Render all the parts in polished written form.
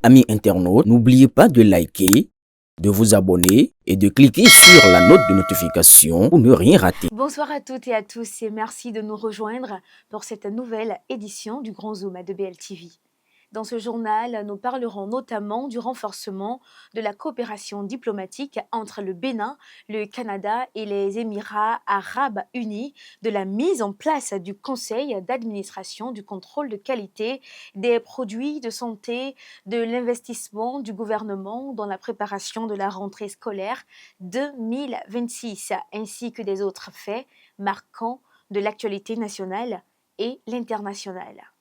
Amis internautes, n'oubliez pas de liker, de vous abonner et de cliquer sur la note de notification pour ne rien rater. Bonsoir à toutes et à tous et merci de nous rejoindre pour cette nouvelle édition du Grand Zoom de BLTV. Dans ce journal, nous parlerons notamment du renforcement de la coopération diplomatique entre le Bénin, le Canada et les Émirats arabes unis, de la mise en place du Conseil d'administration du contrôle de qualité des produits de santé, de l'investissement du gouvernement dans la préparation de la rentrée scolaire 2026, ainsi que des autres faits marquants de l'actualité nationale et l'internationale.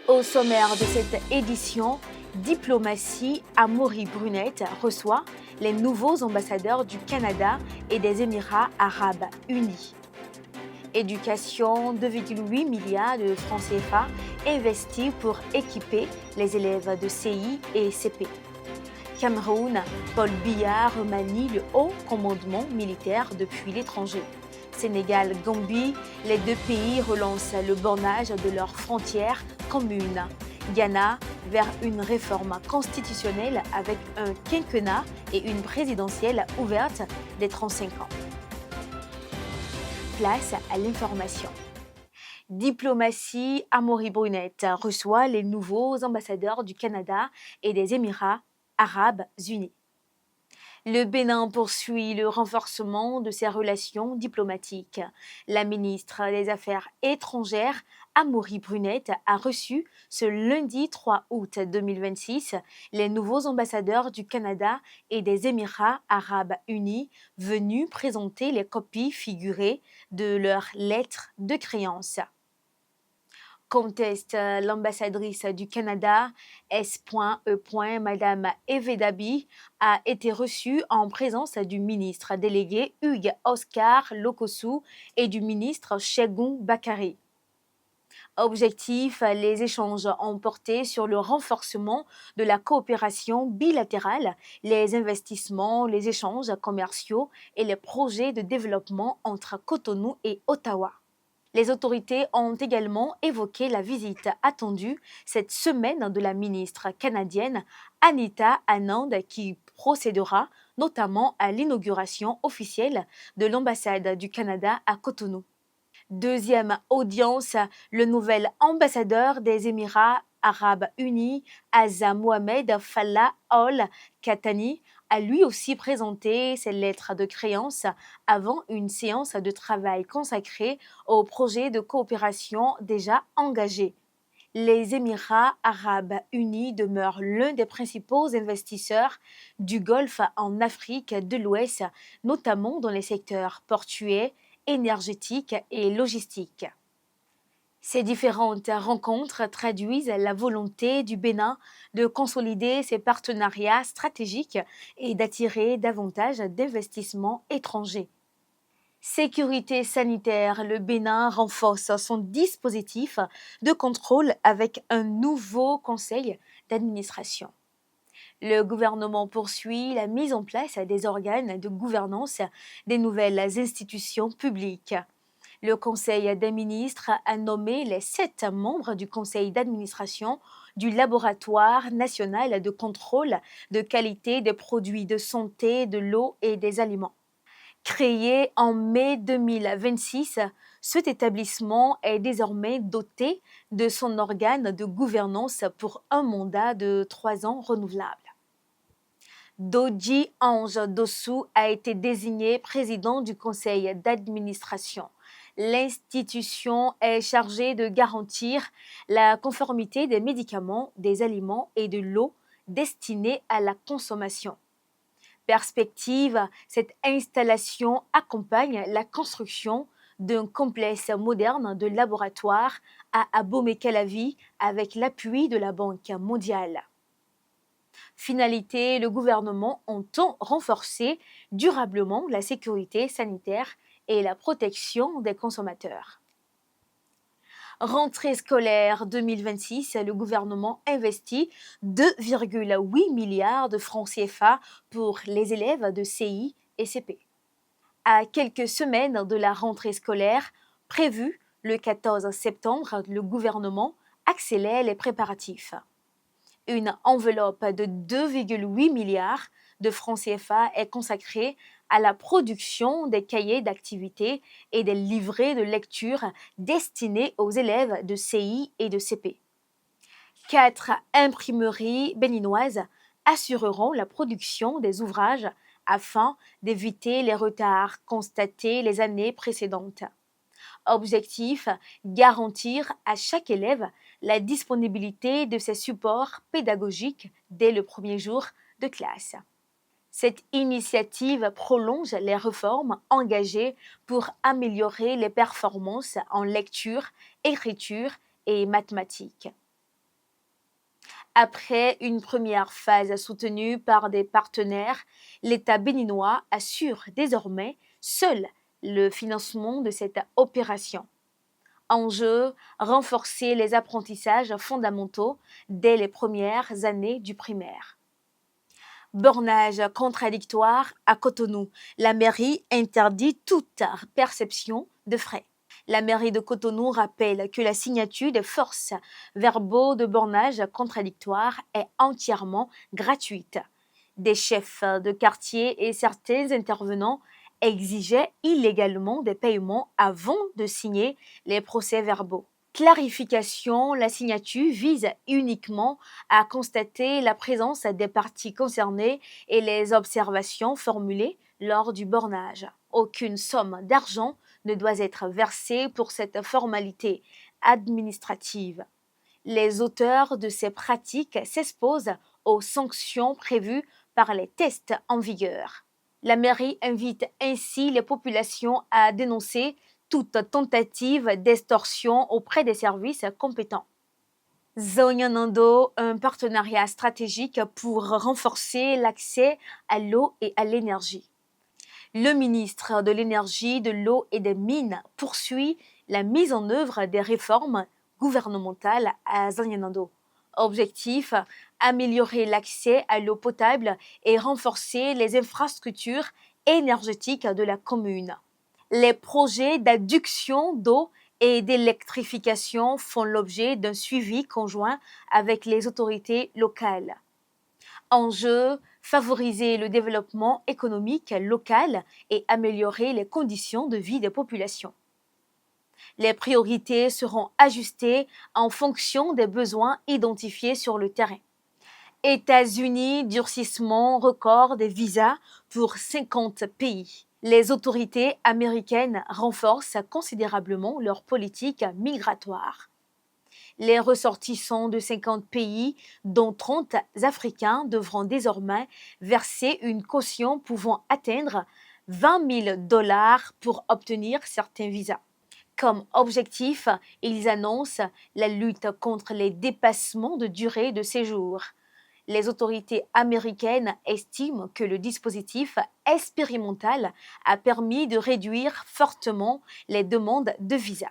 Au sommaire de cette édition, Diplomatie, Amaury Brunette reçoit les nouveaux ambassadeurs du Canada et des Émirats arabes unis. Éducation, 2,8 milliards de francs CFA investis pour équiper les élèves de CI et CP. Cameroun, Paul Biya remanie le haut commandement militaire depuis l'étranger. Sénégal, Gambie, les deux pays relancent le bornage de leurs frontières communes. Ghana, vers une réforme constitutionnelle avec un quinquennat et une présidentielle ouverte des 35 ans. Place à l'information. Diplomatie, Amaury Brunette reçoit les nouveaux ambassadeurs du Canada et des Émirats arabes unis. Le Bénin poursuit le renforcement de ses relations diplomatiques. La ministre des Affaires étrangères, Amaury Brunette, a reçu ce lundi 3 août 2026 les nouveaux ambassadeurs du Canada et des Émirats arabes unis venus présenter les copies figurées de leurs lettres de créance. Conteste l'ambassadrice du Canada, S.E. Madame Evedabi, a été reçue en présence du ministre délégué Hugues Oscar Lokossou et du ministre Chegoum Bakary. Objectif, les échanges ont porté sur le renforcement de la coopération bilatérale, les investissements, les échanges commerciaux et les projets de développement entre Cotonou et Ottawa. Les autorités ont également évoqué la visite attendue cette semaine de la ministre canadienne Anita Anand qui procédera notamment à l'inauguration officielle de l'ambassade du Canada à Cotonou. Deuxième audience, le nouvel ambassadeur des Émirats arabes unis, Asa Mohamed Fallah Al Katani, a lui aussi présenté ses lettres de créance avant une séance de travail consacrée aux projets de coopération déjà engagés. Les Émirats arabes unis demeurent l'un des principaux investisseurs du Golfe en Afrique de l'Ouest, notamment dans les secteurs portuaires, énergétiques et logistiques. Ces différentes rencontres traduisent la volonté du Bénin de consolider ses partenariats stratégiques et d'attirer davantage d'investissements étrangers. Sécurité sanitaire, le Bénin renforce son dispositif de contrôle avec un nouveau conseil d'administration. Le gouvernement poursuit la mise en place des organes de gouvernance des nouvelles institutions publiques. Le Conseil des ministres a nommé les 7 membres du conseil d'administration du Laboratoire national de contrôle de qualité des produits de santé, de l'eau et des aliments. Créé en mai 2026, cet établissement est désormais doté de son organe de gouvernance pour un mandat de 3 ans renouvelable. Dodji Ange Dossou a été désigné président du conseil d'administration. L'institution est chargée de garantir la conformité des médicaments, des aliments et de l'eau destinés à la consommation. Perspective, cette installation accompagne la construction d'un complexe moderne de laboratoire à Abomey-Calavi avec l'appui de la Banque mondiale. Finalité, le gouvernement entend renforcer durablement la sécurité sanitaire et la protection des consommateurs. Rentrée scolaire 2026, le gouvernement investit 2,8 milliards de francs CFA pour les élèves de CI et CP. À quelques semaines de la rentrée scolaire prévue le 14 septembre, le gouvernement accélère les préparatifs. Une enveloppe de 2,8 milliards de francs CFA est consacrée à la production des cahiers d'activités et des livrets de lecture destinés aux élèves de CI et de CP. 4 imprimeries béninoises assureront la production des ouvrages afin d'éviter les retards constatés les années précédentes. Objectif, garantir à chaque élève la disponibilité de ses supports pédagogiques dès le premier jour de classe. Cette initiative prolonge les réformes engagées pour améliorer les performances en lecture, écriture et mathématiques. Après une première phase soutenue par des partenaires, l'État béninois assure désormais seul le financement de cette opération. Enjeu, renforcer les apprentissages fondamentaux dès les premières années du primaire. Bornage contradictoire à Cotonou. La mairie interdit toute perception de frais. La mairie de Cotonou rappelle que la signature des forces-verbaux de bornage contradictoire est entièrement gratuite. Des chefs de quartier et certains intervenants exigeaient illégalement des paiements avant de signer les procès-verbaux. Clarification, la signature vise uniquement à constater la présence des parties concernées et les observations formulées lors du bornage. Aucune somme d'argent ne doit être versée pour cette formalité administrative. Les auteurs de ces pratiques s'exposent aux sanctions prévues par les tests en vigueur. La mairie invite ainsi les populations à dénoncer toute tentative d'extorsion auprès des services compétents. Zonyanando, un partenariat stratégique pour renforcer l'accès à l'eau et à l'énergie. Le ministre de l'Énergie, de l'eau et des Mines poursuit la mise en œuvre des réformes gouvernementales à Zonyanando. Objectif, améliorer l'accès à l'eau potable et renforcer les infrastructures énergétiques de la commune. Les projets d'adduction d'eau et d'électrification font l'objet d'un suivi conjoint avec les autorités locales. Enjeu, favoriser le développement économique local et améliorer les conditions de vie des populations. Les priorités seront ajustées en fonction des besoins identifiés sur le terrain. États-Unis, durcissement record des visas pour 50 pays. Les autorités américaines renforcent considérablement leur politique migratoire. Les ressortissants de 50 pays, dont 30 Africains, devront désormais verser une caution pouvant atteindre $20 000 pour obtenir certains visas. Comme objectif, ils annoncent la lutte contre les dépassements de durée de séjour. Les autorités américaines estiment que le dispositif expérimental a permis de réduire fortement les demandes de visa.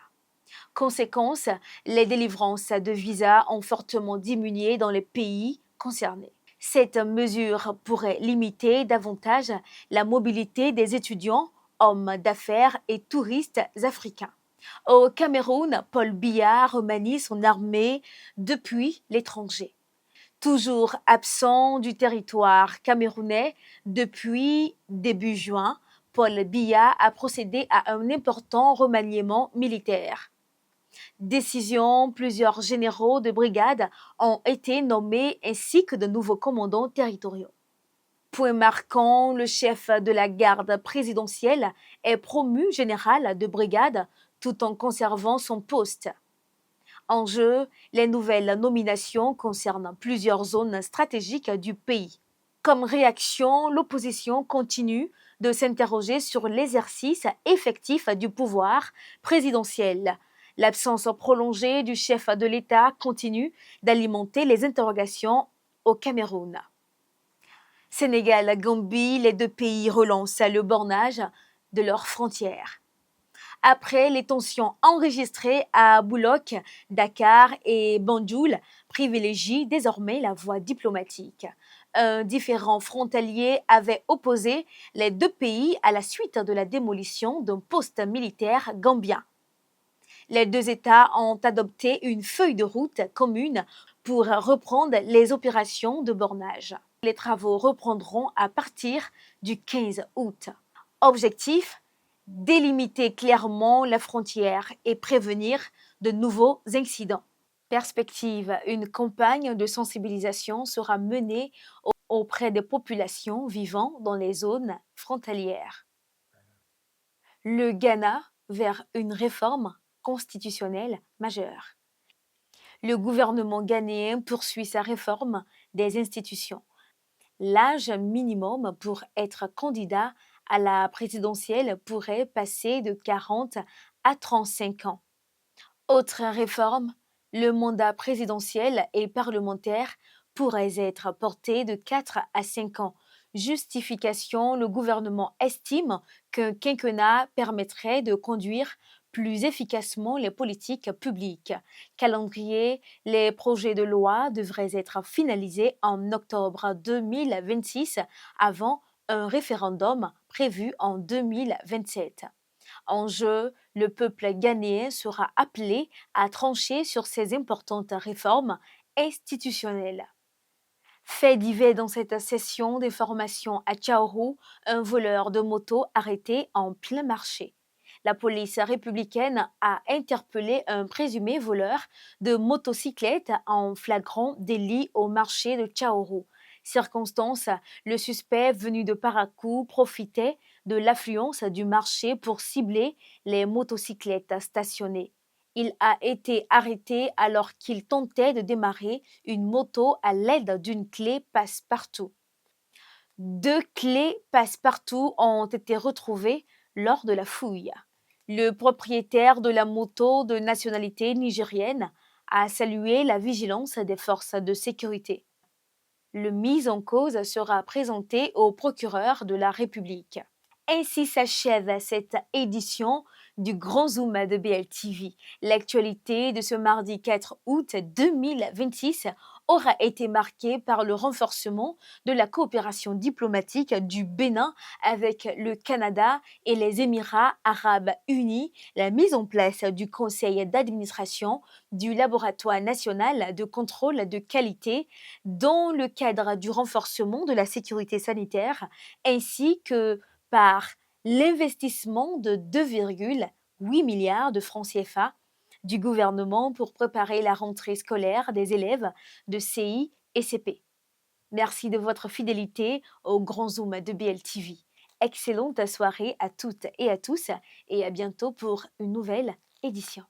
Conséquence, les délivrances de visas ont fortement diminué dans les pays concernés. Cette mesure pourrait limiter davantage la mobilité des étudiants, hommes d'affaires et touristes africains. Au Cameroun, Paul Biya remanie son armée depuis l'étranger. Toujours absent du territoire camerounais depuis début juin, Paul Biya a procédé à un important remaniement militaire. Décision, plusieurs généraux de brigade ont été nommés ainsi que de nouveaux commandants territoriaux. Point marquant, le chef de la garde présidentielle est promu général de brigade tout en conservant son poste. En jeu, les nouvelles nominations concernent plusieurs zones stratégiques du pays. Comme réaction, l'opposition continue de s'interroger sur l'exercice effectif du pouvoir présidentiel. L'absence prolongée du chef de l'État continue d'alimenter les interrogations au Cameroun. Sénégal, Gambie, les deux pays relancent le bornage de leurs frontières. Après les tensions enregistrées à Boulok, Dakar et Banjul privilégient désormais la voie diplomatique. Un différend frontalier avait opposé les deux pays à la suite de la démolition d'un poste militaire gambien. Les deux États ont adopté une feuille de route commune pour reprendre les opérations de bornage. Les travaux reprendront à partir du 15 août. Objectif, délimiter clairement la frontière et prévenir de nouveaux incidents. Perspective, une campagne de sensibilisation sera menée auprès des populations vivant dans les zones frontalières. Le Ghana vers une réforme constitutionnelle majeure. Le gouvernement ghanéen poursuit sa réforme des institutions. L'âge minimum pour être candidat à la présidentielle pourrait passer de 40 à 35 ans. Autre réforme, le mandat présidentiel et parlementaire pourrait être porté de 4 à 5 ans. Justification, le gouvernement estime qu'un quinquennat permettrait de conduire plus efficacement les politiques publiques. Calendrier, les projets de loi devraient être finalisés en octobre 2026 avant un référendum prévu en 2027. En jeu, le peuple ghanéen sera appelé à trancher sur ces importantes réformes institutionnelles. Fait divers dans cette session des formations à Tchaourou, un voleur de moto arrêté en plein marché. La police républicaine a interpellé un présumé voleur de motocyclette en flagrant délit au marché de Tchaourou. Circonstance, le suspect venu de Parakou profitait de l'affluence du marché pour cibler les motocyclettes stationnées. Il a été arrêté alors qu'il tentait de démarrer une moto à l'aide d'une clé passe-partout. 2 clés passe-partout ont été retrouvées lors de la fouille. Le propriétaire de la moto de nationalité nigérienne a salué la vigilance des forces de sécurité. Le mis en cause sera présenté au procureur de la République. Ainsi s'achève cette édition du Grand Zoom de BLTV. L'actualité de ce mardi 4 août 2026 aura été marquée par le renforcement de la coopération diplomatique du Bénin avec le Canada et les Émirats arabes unis, la mise en place du conseil d'administration du Laboratoire national de contrôle de qualité dans le cadre du renforcement de la sécurité sanitaire, ainsi que par l'investissement de 2,8 milliards de francs CFA du gouvernement pour préparer la rentrée scolaire des élèves de CI et CP. Merci de votre fidélité au Grand Zoom de BLTV. Excellente soirée à toutes et à tous et à bientôt pour une nouvelle édition.